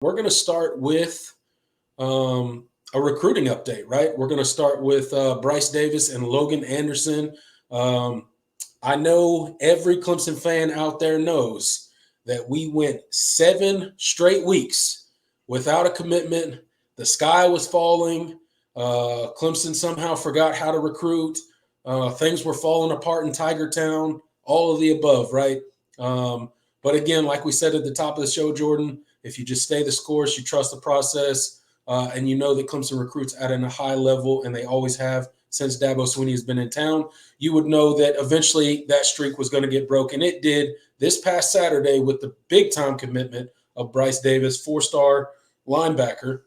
We're going to start with a recruiting update, right? We're going to start with Bryce Davis and Logan Anderson. I know every Clemson fan out there knows that we went 7 straight weeks without a commitment. The sky was falling. Clemson somehow forgot how to recruit. Things were falling apart in Tiger Town, all of the above, right? But again, like we said at the top of the show, Jordan, if you just stay the course, you trust the process, and you know that Clemson recruits at a high level, and they always have since Dabo Swinney has been in town, you would know that eventually that streak was going to get broken. It did this past Saturday with the big-time commitment of Bryce Davis, 4-star linebacker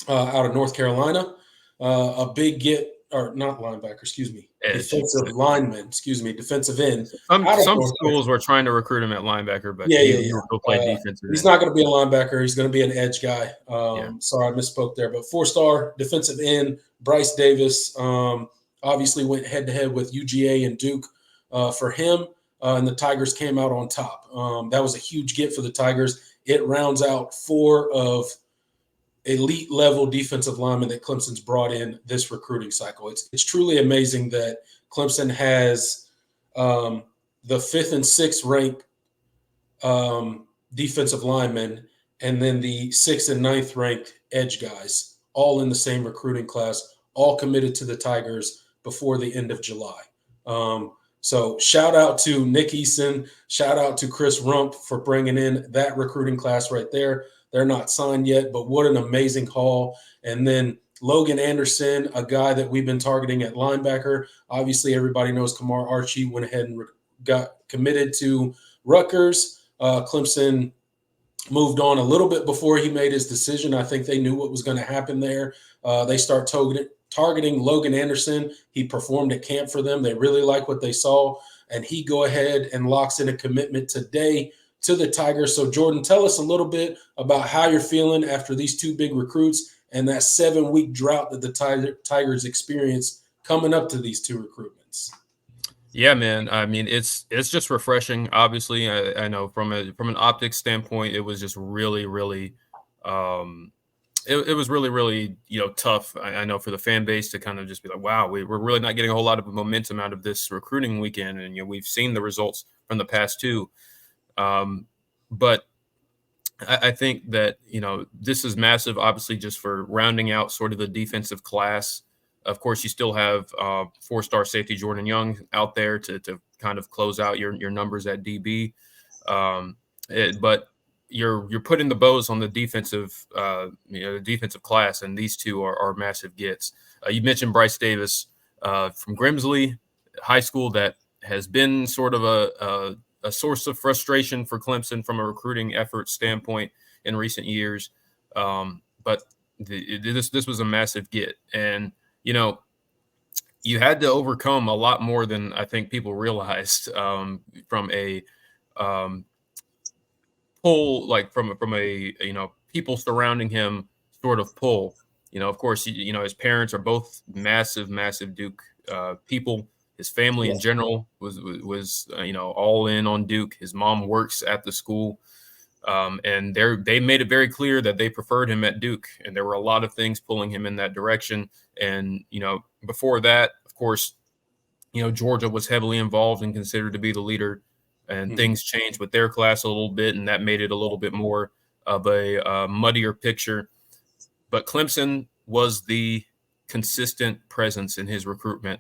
out of North Carolina. A big get, or not linebacker, excuse me, Edge. defensive lineman, defensive end. Some schools were trying to recruit him at linebacker, but he'll play defensive He's end. not going to be a linebacker. He's going to be an edge guy. Sorry, I misspoke there. But 4-star defensive end, Bryce Davis, obviously went head-to-head with UGA and Duke for him, and the Tigers came out on top. That was a huge get for the Tigers. It rounds out 4 of elite-level defensive linemen that Clemson's brought in this recruiting cycle. It's truly amazing that Clemson has the 5th and 6th ranked defensive linemen, and then the 6th and 9th ranked edge guys, all in the same recruiting class, all committed to the Tigers before the end of July. So shout out to Nick Eason, shout out to Chris Rump for bringing in that recruiting class right there. They're not signed yet, but what an amazing haul. And then Logan Anderson, a guy that we've been targeting at linebacker. Obviously, everybody knows Kamar Archie went ahead and got committed to Rutgers. Clemson moved on a little bit before he made his decision. I think they knew what was going to happen there. They start targeting Logan Anderson. He performed at camp for them. They really like what they saw, and he go ahead and locks in a commitment today to the Tigers. So, Jordan, tell us a little bit about how you're feeling after these 2 big recruits and that 7-week drought that the Tigers experienced coming up to these 2 recruitments. Yeah, man. I mean, it's just refreshing. Obviously, I know from an optics standpoint, it was just really, really, it was really, really, tough. I know for the fan base to kind of just be like, wow, we're really not getting a whole lot of momentum out of this recruiting weekend, and we've seen the results from the past 2. But I think that, this is massive, obviously, just for rounding out sort of the defensive class. Of course, you still have 4-star safety Jordan Young out there to kind of close out your numbers at DB. But you're putting the bows on the defensive, the defensive class, and these 2 are massive gets. You mentioned Bryce Davis from Grimsley High School, that has been sort of a source of frustration for Clemson from a recruiting effort standpoint in recent years. But this was a massive get. And, you had to overcome a lot more than I think people realized from a pull, like from a people surrounding him sort of pull. Of course, his parents are both massive Duke people. His family in general was all in on Duke. His mom works at the school, and they made it very clear that they preferred him at Duke, and there were a lot of things pulling him in that direction. And before that, of course, Georgia was heavily involved and considered to be the leader, and things changed with their class a little bit, and that made it a little bit more of a muddier picture. But Clemson was the consistent presence in his recruitment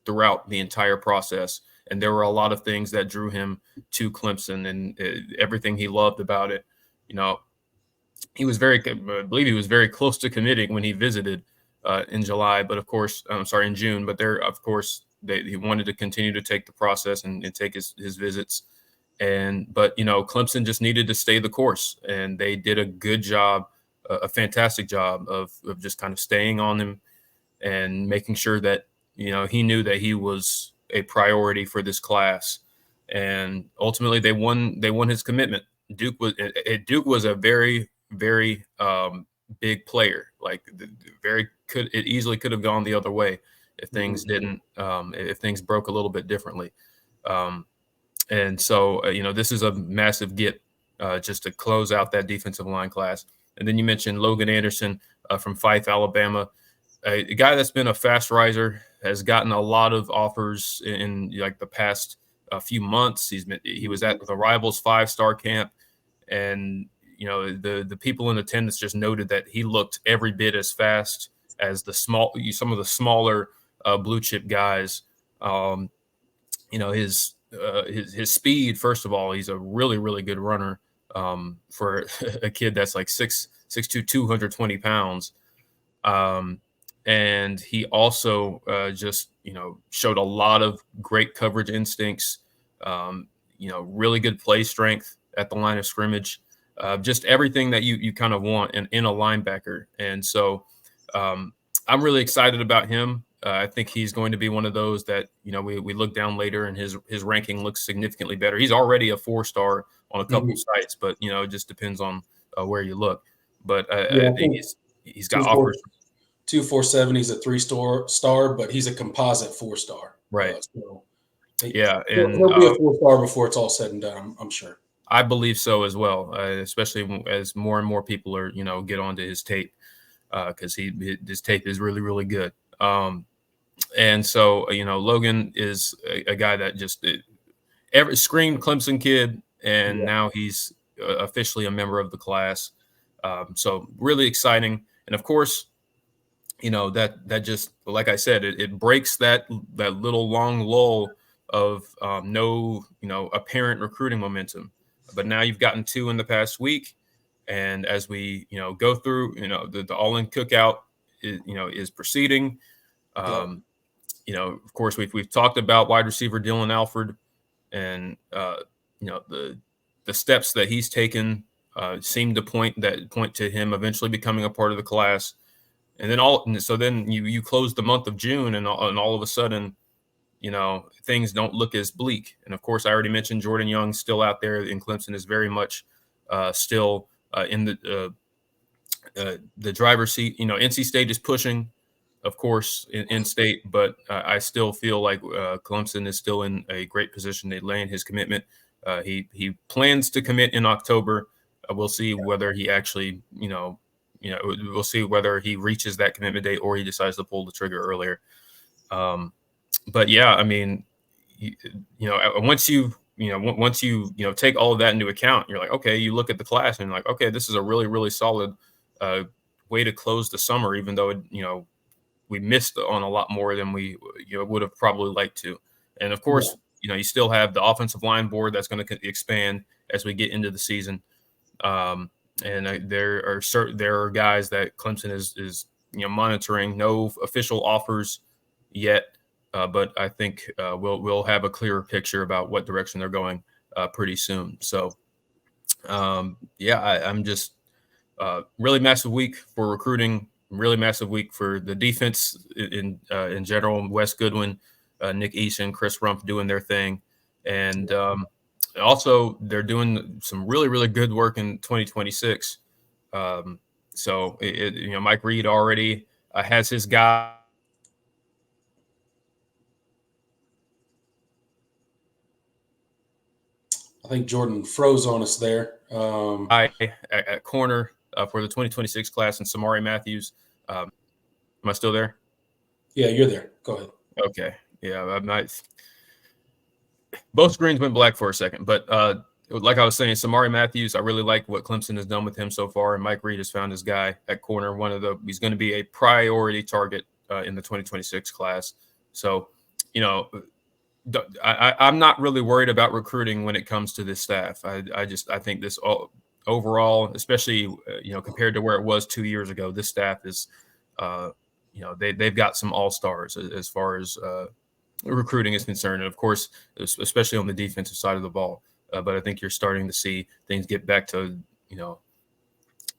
throughout the entire process. And there were a lot of things that drew him to Clemson, and everything he loved about it. He was I believe he was very close to committing when he visited in July, but of course, in June. But he wanted to continue to take the process and take his visits. But Clemson just needed to stay the course, and they did a good job, a fantastic job of just kind of staying on him and making sure that he knew that he was a priority for this class, and ultimately they won his commitment. Duke was a very, very big player. Like it easily could have gone the other way if things didn't, if things broke a little bit differently. And so, this is a massive get just to close out that defensive line class. And then you mentioned Logan Anderson from Fife, Alabama, a guy that's been a fast riser, has gotten a lot of offers in like the past few months. He was at the Rivals 5-star camp, and the people in attendance just noted that he looked every bit as fast as some of the smaller blue chip guys. His speed. First of all, he's a really really good runner for a kid that's like 6'2", 220 pounds. And he also just showed a lot of great coverage instincts. Really good play strength at the line of scrimmage. Just everything that you kind of want in a linebacker. And so I'm really excited about him. I think he's going to be one of those that we look down later and his ranking looks significantly better. He's already a 4-star on a couple sites, but it just depends on where you look. But I think he's got offers. 247. He's a 3-star, but he's a composite 4-star. Right. And he'll be a 4-star before it's all said and done. I'm sure. I believe so as well, especially as more and more people are get onto his tape because his tape is really really good. And so Logan is a guy that just screamed Clemson kid, and now he's officially a member of the class. So really exciting, and of course. That just, like I said, it breaks that little long lull of no apparent recruiting momentum. But now you've gotten 2 in the past week, and as we go through, the all-in cookout is proceeding. Of course we've talked about wide receiver Dylan Alford, and the steps that he's taken seem to point to him eventually becoming a part of the class. And then you close the month of June, and all of a sudden, things don't look as bleak. And of course, I already mentioned Jordan Young still out there in Clemson is very much still in the driver's seat. NC State is pushing, of course, in state, but I still feel like Clemson is still in a great position to land his commitment. He plans to commit in October. We'll see whether he actually, we'll see whether he reaches that commitment date or he decides to pull the trigger earlier. But yeah, I mean, once you take all of that into account, you're like, okay, you look at the class and you're like, okay, this is a really, really solid way to close the summer, even though, we missed on a lot more than we would have probably liked to. And of course, you still have the offensive line board that's going to expand as we get into the season. And there are guys that Clemson is monitoring. No official offers yet, but I think we'll have a clearer picture about what direction they're going pretty soon. So, I'm just really massive week for recruiting. Really massive week for the defense in general. Wes Goodwin, Nick Eason, Chris Rumpf doing their thing, and also they're doing some really really good work in 2026. So Mike Reed already has his guy. I think Jordan froze on us there. At corner for the 2026 class, and Samari Matthews. Am I still there? Yeah, you're there. Go ahead. Okay. Yeah, I'm not. Both screens went black for a second, but like I was saying, Samari Matthews, I really like what Clemson has done with him so far, and Mike Reed has found his guy at corner. He's going to be a priority target in the 2026 class. So, I'm not really worried about recruiting when it comes to this staff. I think this overall, especially compared to where it was 2 years ago, this staff is, they've got some all-stars as far as recruiting is concerned, and of course, especially on the defensive side of the ball. But I think you're starting to see things get back to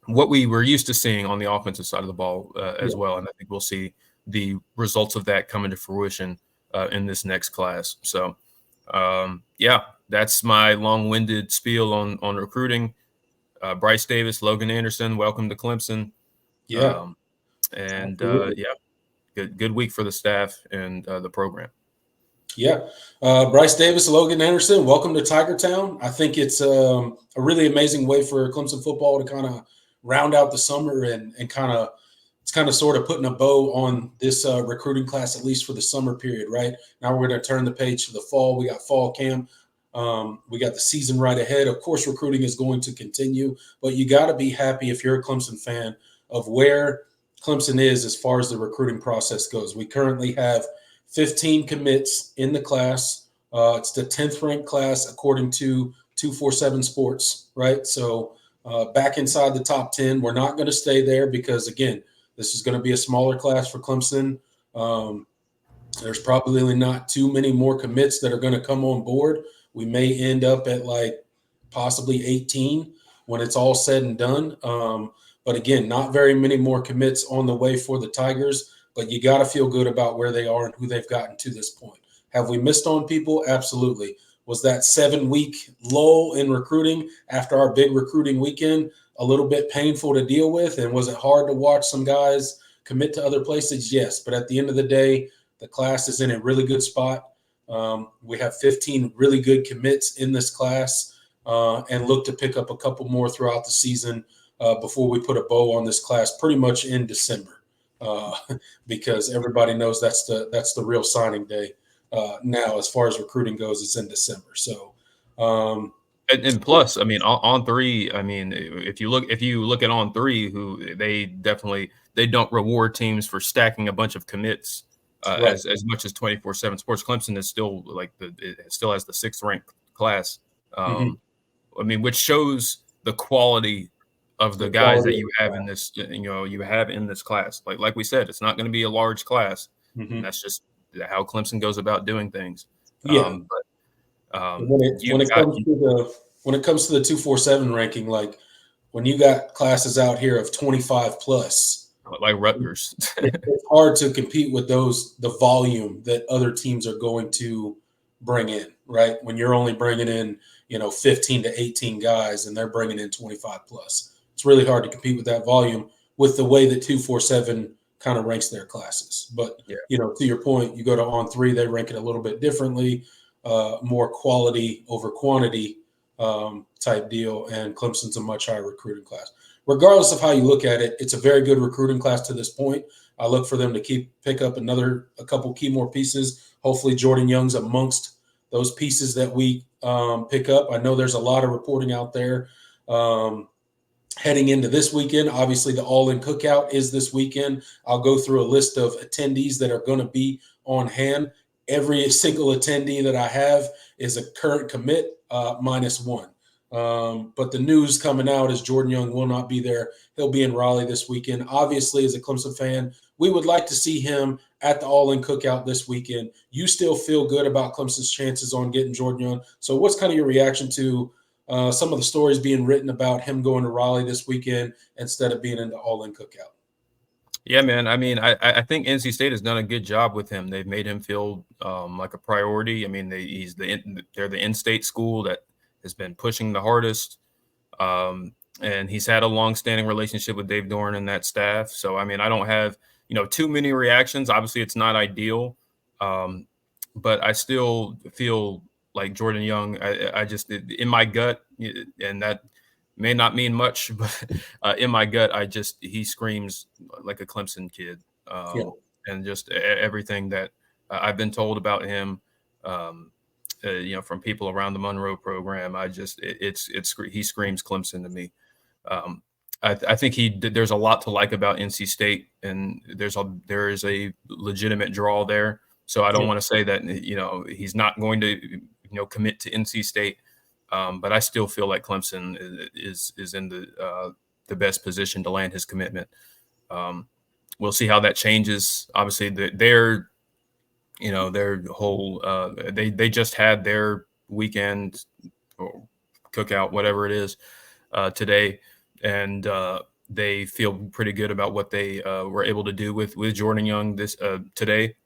what we were used to seeing on the offensive side of the ball as well, and I think we'll see the results of that come into fruition in this next class. So, that's my long-winded spiel on recruiting. Bryce Davis, Logan Anderson, welcome to Clemson. Good week for the staff and the program. Yeah. Bryce Davis, Logan Anderson, welcome to Tiger Town. I think it's a really amazing way for Clemson football to kind of round out the summer and kind of it's kind of sort of putting a bow on this recruiting class, at least for the summer period, right? Now we're going to turn the page to the fall. We got fall camp. We got the season right ahead. Of course, recruiting is going to continue, but you got to be happy if you're a Clemson fan of where Clemson is as far as the recruiting process goes. We currently have 15 commits in the class. It's the 10th ranked class according to 247 Sports, right? So back inside the top 10. We're not going to stay there because, again, this is going to be a smaller class for Clemson. There's probably not too many more commits that are going to come on board. We may end up at like possibly 18 when it's all said and done. But again, not very many more commits on the way for the Tigers, but you got to feel good about where they are and who they've gotten to this point. Have we missed on people? Absolutely. Was that 7-week lull in recruiting after our big recruiting weekend a little bit painful to deal with? And was it hard to watch some guys commit to other places? Yes. But at the end of the day, the class is in a really good spot. We have 15 really good commits in this class and look to pick up a couple more throughout the season before we put a bow on this class pretty much in December because everybody knows that's the real signing day. Now, as far as recruiting goes, it's in December. So, And plus, I mean, on three. I mean, if you look at on three, who they don't reward teams for stacking a bunch of commits right. as much as 24/7 Sports. Clemson is still it still has the 6th ranked class. Mm-hmm. I mean, which shows the quality of the guys that you have in this. You have in this class. Like we said, it's not going to be a large class, Mm-hmm. and that's just how Clemson goes about doing things. Yeah. When it comes to the 247 ranking, like when you got classes out here of 25 plus, like Rutgers, it's hard to compete with the volume that other teams are going to bring in, right? When you're only bringing in 15 to 18 guys and they're bringing in 25 plus, it's really hard to compete with that volume with the way that 247 kind of ranks their classes. But to your point, you go to on three, they rank it a little bit differently. More quality over quantity type deal, and Clemson's a much higher recruiting class. Regardless of how you look at it, it's a very good recruiting class to this point. I look for them to pick up a couple key more pieces. Hopefully, Jordan Young's amongst those pieces that we pick up. I know there's a lot of reporting out there heading into this weekend. Obviously, the all-in cookout is this weekend. I'll go through a list of attendees that are going to be on hand. Every single attendee that I have is a current commit -1. But the news coming out is Jordan Young will not be there. He'll be in Raleigh this weekend. Obviously, as a Clemson fan, we would like to see him at the all-in cookout this weekend. You still feel good about Clemson's chances on getting Jordan Young. So what's kind of your reaction to some of the stories being written about him going to Raleigh this weekend instead of being in the all-in cookout? Yeah, man. I mean, I think NC State has done a good job with him. They've made him feel like a priority. I mean, they're the in-state school that has been pushing the hardest, and he's had a long-standing relationship with Dave Doran and that staff. So, I mean, I don't have too many reactions. Obviously, it's not ideal, but I still feel like Jordan Young. I just in my gut, and that may not mean much, but in my gut, he screams like a Clemson kid, and just everything that I've been told about him, from people around the Monroe program. He screams Clemson to me. I think there's a lot to like about NC State, and there is a legitimate draw there. So I don't want to say that he's not going to commit to NC State. But I still feel like Clemson is in the best position to land his commitment. We'll see how that changes. Obviously, their whole they just had their weekend or cookout, whatever it is, today, and they feel pretty good about what they were able to do with Jordan Young this today.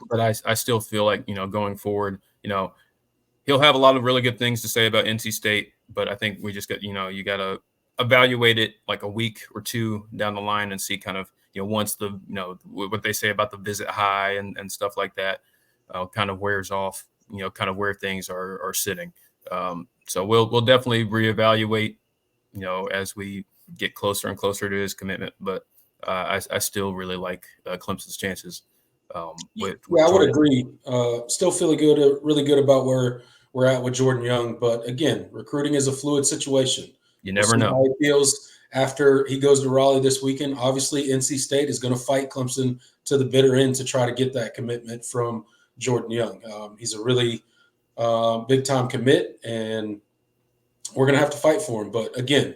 But I still feel like going forward, he'll have a lot of really good things to say about NC State, but I think we just got, you got to evaluate it like a week or two down the line and see kind of, once what they say about the visit high and stuff like that. kind of wears off, kind of where things are sitting. So we'll definitely reevaluate, as we get closer and closer to his commitment. But I still really like Clemson's chances. With Yeah, I would Jordan. agree. Still feeling really good about where we're at with Jordan Young. But again, recruiting is a fluid situation. You We'll never see know. how he feels after he goes to Raleigh this weekend. Obviously, NC State is going to fight Clemson to the bitter end to try to get that commitment from Jordan Young. He's a really big time commit, and we're going to have to fight for him. But again,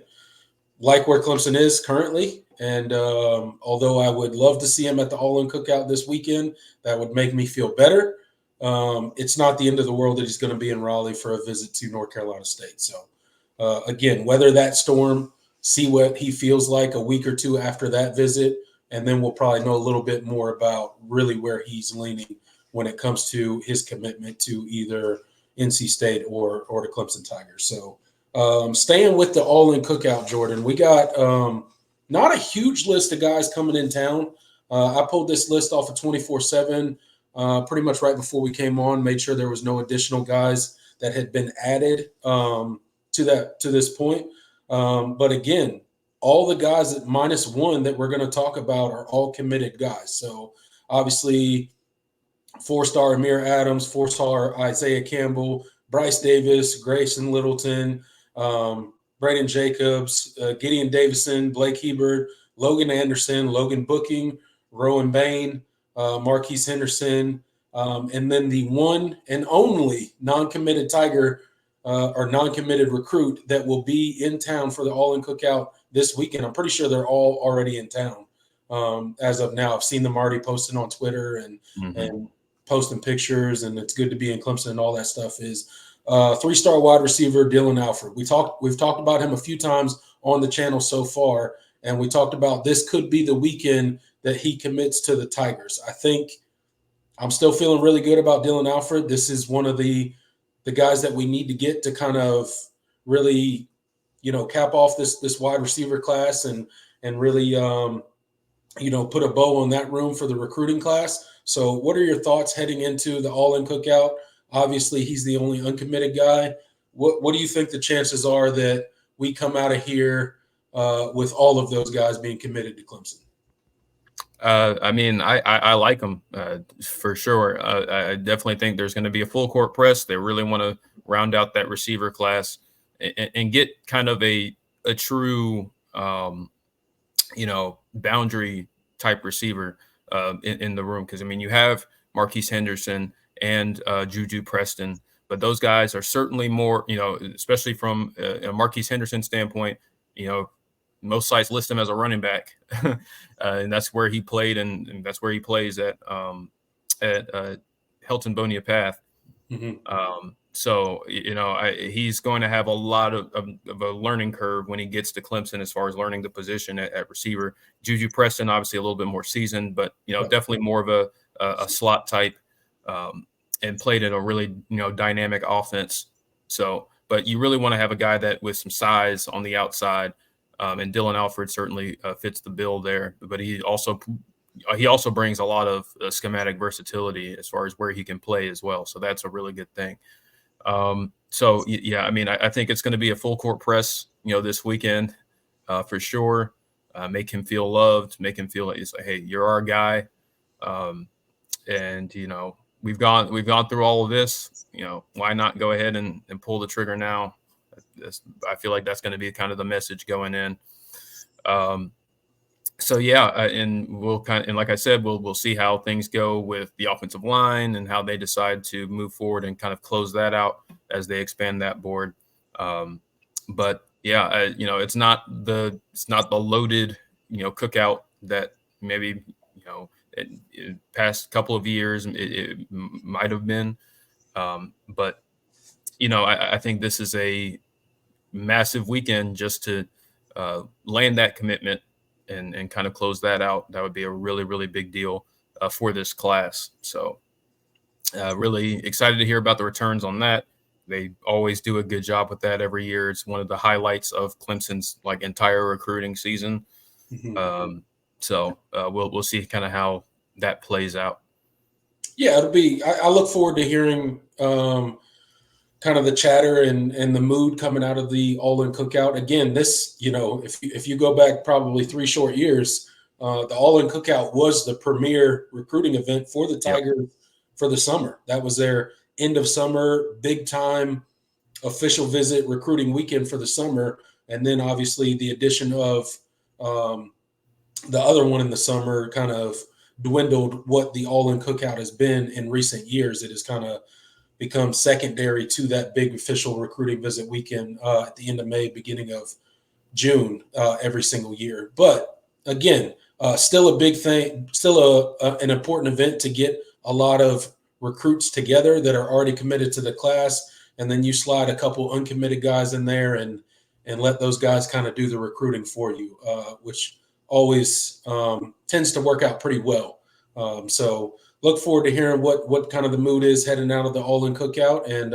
like where Clemson is currently. And although I would love to see him at the All-In Cookout this weekend, that would make me feel better. It's not the end of the world that he's going to be in Raleigh for a visit to North Carolina State. So, again, weather that storm, see what he feels like a week or two after that visit, and then we'll probably know a little bit more about really where he's leaning when it comes to his commitment to either NC State or the Clemson Tigers. So, staying with the All-In Cookout, Jordan, we got not a huge list of guys coming in town. I pulled this list off of 24/7 pretty much right before we came on, made sure there was no additional guys that had been added to this point. But again, all the guys at -1 that we're going to talk about are all committed guys. So obviously, 4-star Amir Adams, 4-star Isaiah Campbell, Bryce Davis, Grayson Littleton, Brandon Jacobs, Gideon Davison, Blake Hebert, Logan Anderson, Logan Booking, Rowan Bain, Marquise Henderson, and then the one and only non-committed Tiger or non-committed recruit that will be in town for the All-In Cookout this weekend. I'm pretty sure they're all already in town as of now. I've seen them already posting on Twitter and posting pictures, and it's good to be in Clemson and all that stuff. Is 3-star wide receiver Dylan Alford. We've talked about him a few times on the channel so far, and we talked about this could be the weekend that he commits to the Tigers. I think I'm still feeling really good about Dylan Alford. This is one of the guys that we need to get to kind of really, cap off this wide receiver class and really put a bow on that room for the recruiting class. So what are your thoughts heading into the All-In Cookout? Obviously, he's the only uncommitted guy. What do you think the chances are that we come out of here with all of those guys being committed to Clemson? I mean, I like him for sure. I definitely think there's going to be a full court press. They really want to round out that receiver class and get kind of a true, boundary type receiver in the room. Because, I mean, you have Marquise Henderson and Juju Preston, but those guys are certainly more, especially from a Marquise Henderson standpoint, most sites list him as a running back, and that's where he played, and that's where he plays at Helton Bonia Path. So he's going to have a lot of a learning curve when he gets to Clemson as far as learning the position at receiver. Juju Preston, obviously a little bit more seasoned, but definitely more of a slot type, and played in a really dynamic offense. So, but you really want to have a guy that with some size on the outside. And Dylan Alford certainly fits the bill there, but he also brings a lot of schematic versatility as far as where he can play as well. So that's a really good thing. So yeah, I mean, I think it's going to be a full court press, this weekend for sure. Make him feel loved, make him feel like it's like, hey, you're our guy. And we've gone through all of this. Why not go ahead and pull the trigger now? I feel like that's going to be kind of the message going in. So yeah, and we'll like I said, we'll see how things go with the offensive line and how they decide to move forward and kind of close that out as they expand that board. But yeah, it's not the loaded cookout that maybe past couple of years it might have been. But I think this is a massive weekend just to land that commitment and kind of close that out. That would be a really, really big deal for this class. So really excited to hear about the returns on that. They always do a good job with that every year. It's one of the highlights of Clemson's entire recruiting season. So we'll see kind of how that plays out. Yeah, it'll be. I look forward to hearing kind of the chatter and the mood coming out of the All-In Cookout. Again, this, if you go back probably 3 short years, the All-In Cookout was the premier recruiting event for the Yep. Tigers for the summer. That was their end of summer, big time official visit recruiting weekend for the summer. And then obviously the addition of um, the other one in the summer kind of dwindled what the All-In Cookout has been in recent years. It has kind of become secondary to that big official recruiting visit weekend at the end of May, beginning of June every single year. But again, still a big thing, still an important event to get a lot of recruits together that are already committed to the class, and then you slide a couple uncommitted guys in there and let those guys kind of do the recruiting for you, which always tends to work out pretty well. So look forward to hearing what kind of the mood is heading out of the All-In Cookout, and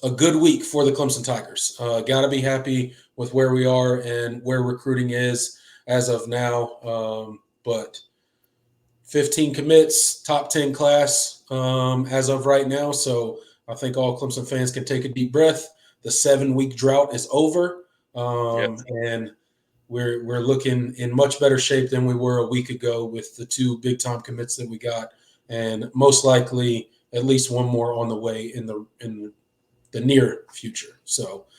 a good week for the Clemson Tigers. Got to be happy with where we are and where recruiting is as of now. But 15 commits, top 10 class as of right now. So I think all Clemson fans can take a deep breath. The 7-week drought is over, Yep. and we're looking in much better shape than we were a week ago with the 2 big time commits that we got, and most likely at least one more on the way in the near future. So